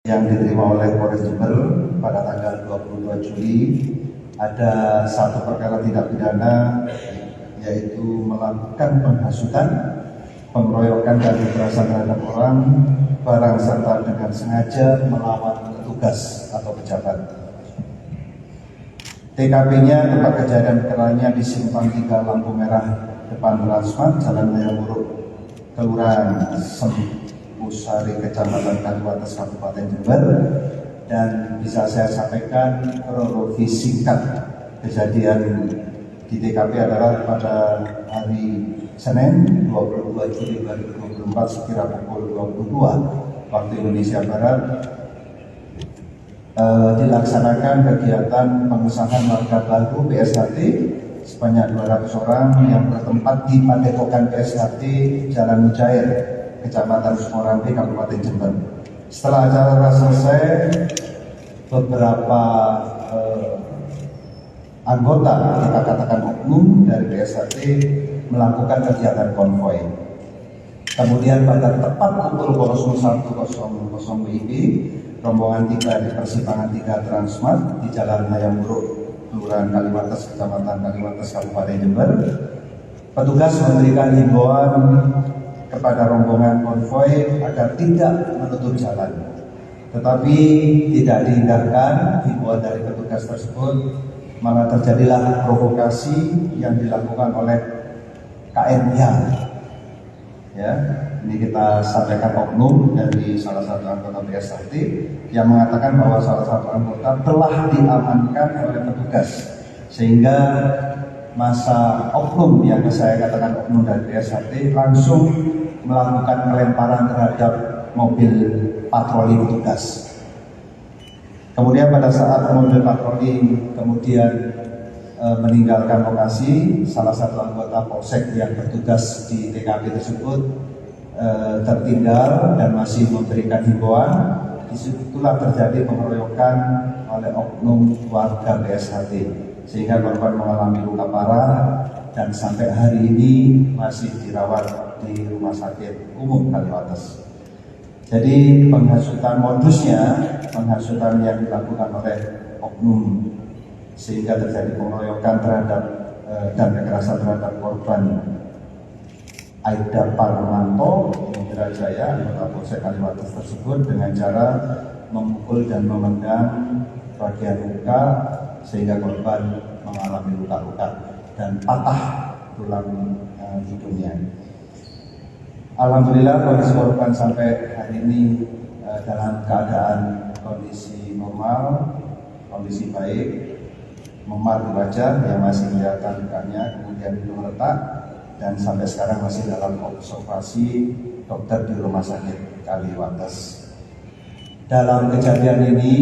yang diterima oleh Polres Jember pada tanggal 22 Juli ada satu perkara tindak pidana, yaitu melakukan penghasutan, pengeroyokan dan kekerasan terhadap orang, barang serta dengan sengaja melawan petugas atau pejabat. TKP-nya tempat kejadian perkaranya di Simpang 3 lampu merah depan Transmart, Jalan Mayamuruk, Kelurahan Sempusari, Kecamatan Kaliwates, Kabupaten Jember. Dan bisa saya sampaikan kronologi singkat kejadian di TKP adalah pada hari Senin 22 Juli 2024 sekira pukul 22 waktu Indonesia Barat dilaksanakan kegiatan pengesahan marga baru PSHT sebanyak 200 orang yang bertempat di Padepokan PSHT Jalan Mujair, Kecamatan Sumorambe, Kabupaten Jember. Setelah acara selesai, beberapa anggota, kita katakan oknum dari PSHT, melakukan kegiatan konvoi. Kemudian pada tepat pukul 01.00 WIB, rombongan tiba di persimpangan 3 Transmart di Jalan Mayamuruk, Kelurahan Kaliwates, Kecamatan Kaliwates, Kabupaten Jember. Petugas memberikan himbauan kepada rombongan konvoi agar tidak menutup jalan. Tetapi tidak dihindarkan himbauan dari petugas tersebut, maka terjadilah provokasi yang dilakukan oleh KNH. Ya, ini kita sampaikan oknum dari salah satu anggota PSHT yang mengatakan bahwa salah satu anggota telah diamankan oleh petugas, sehingga masa oknum yang saya katakan oknum dari PSHT langsung melakukan pelemparan terhadap mobil patroli petugas. Kemudian pada saat mobil patroli kemudian meninggalkan lokasi, salah satu anggota polsek yang bertugas di TKP tersebut tertinggal dan masih memberikan himbauan. Disitulah terjadi pengeroyokan oleh oknum warga PSHT sehingga korban mengalami luka parah dan sampai hari ini masih dirawat di Rumah Sakit Umum Kaliwates. Jadi penghasutan modusnya, penghasutan yang dilakukan oleh oknum sehingga terjadi pengeroyokan terhadap dan kekerasan terhadap korban Aida Parmanto Indrajaya, anggota Polsek Kaliwates tersebut, dengan cara memukul dan memendam bagian muka sehingga korban mengalami luka-luka dan patah tulang hidungnya. Alhamdulillah kondisi korban sampai hari ini dalam keadaan kondisi normal, kondisi baik, memar di wajah yang masih kelihatan lukanya, kemudian hidung retak, dan sampai sekarang masih dalam observasi dokter di Rumah Sakit Kaliwates. Dalam kejadian ini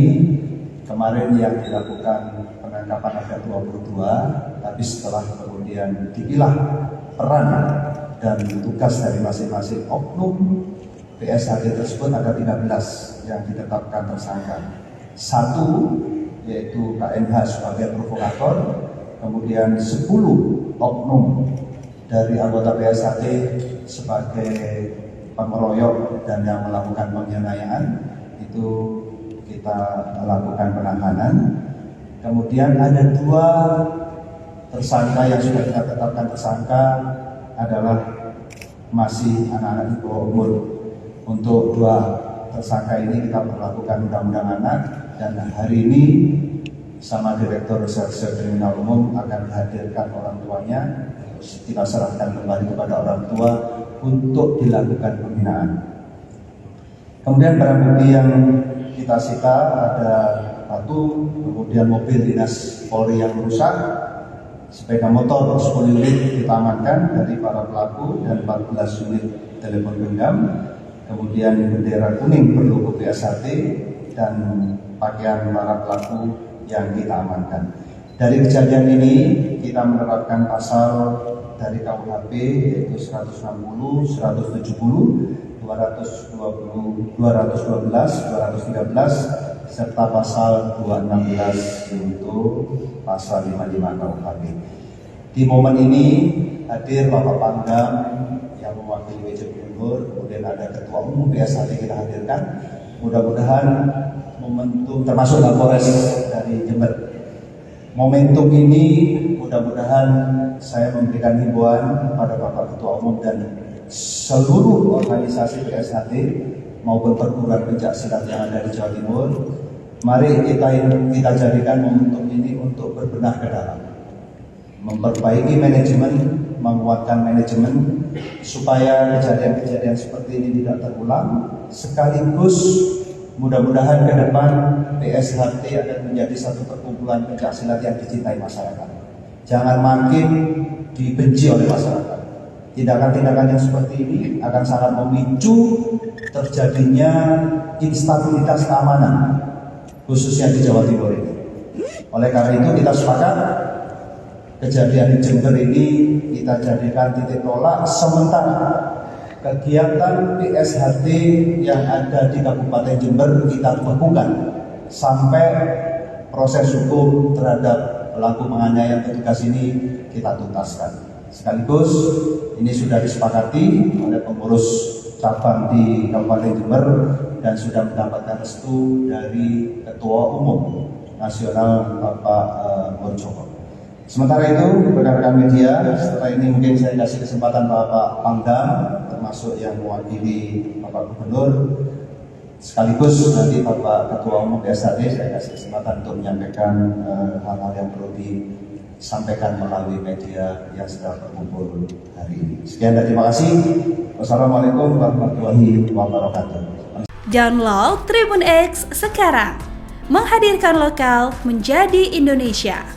kemarin yang dilakukan penangkapan ada 22, tapi setelah kemudian dipilah peran dan tugas dari masing-masing oknum PSHT tersebut ada 13 yang ditetapkan tersangka. 1 yaitu KNH sebagai provokator, kemudian 10 oknum dari anggota PSHT sebagai pengeroyok dan yang melakukan penganiayaan, itu kita lakukan penahanan. Kemudian ada 2 tersangka yang sudah kita tetapkan tersangka adalah masih anak-anak di bawah umur. Untuk 2 tersangka ini kita berlakukan undang-undang anak, dan hari ini sama Direktur Reserse Kriminal Umum akan menghadirkan orang tuanya. Kita serahkan kembali kepada orang tua untuk dilakukan pembinaan. Kemudian barang bukti yang kita sita ada batu, kemudian mobil dinas Polri yang rusak, sepeda motor 10 unit kita amankan dari para pelaku dan 14 unit telepon genggam, kemudian bendera kuning berlogo PSHT dan pakaian para pelaku yang kita amankan. Dari kejadian ini kita menerapkan pasal dari KUHP yaitu 160, 170, 220, 212, 213 serta pasal 216 yaitu pasal 55 KUHP. Di momen ini hadir Bapak Pangdam yang mewakili WJ Gubernur, kemudian ada Ketua Umum PSHT kita hadirkan, Mudah-mudahan momentum termasuk Kapolres dari Jember. Momentum ini mudah-mudahan saya memberikan himbauan kepada Bapak Ketua Umum dan seluruh organisasi PSHT maupun perguruan pencak silat yang ada di Jawa Timur. Mari kita jadikan momentum ini untuk berbenah ke dalam, memperbaiki manajemen, menguatkan manajemen supaya kejadian-kejadian seperti ini tidak terulang. Sekaligus mudah-mudahan ke depan PSHT akan menjadi satu perkumpulan pencak silat yang dicintai masyarakat. Jangan makin dibenci oleh masyarakat. Tindakan-tindakan yang seperti ini akan sangat memicu terjadinya instabilitas keamanan, khususnya di Jawa Timur ini. Oleh karena itu kita sepakat kejadian di Jember ini kita jadikan titik tolak sementara. Kegiatan PSHT yang ada di Kabupaten Jember kita bekukan sampai proses hukum terhadap pelaku penganiayaan petugas ini kita tuntaskan. Sekaligus ini sudah disepakati oleh pengurus cabang di Kabupaten Jember dan sudah mendapatkan restu dari Ketua Umum Nasional Bapak Murjoko. Sementara itu, rekan-rekan media, setelah ini mungkin saya kasih kesempatan Bapak Pangdam, termasuk yang mewakili Bapak Gubernur, sekaligus nanti Bapak Ketua Umum PSHT saya kasih kesempatan untuk menyampaikan hal-hal yang perlu disampaikan melalui media yang sedang berkumpul hari ini. Sekian dan terima kasih. Wassalamualaikum warahmatullahi wabarakatuh. Download Tribun X sekarang, menghadirkan lokal menjadi Indonesia.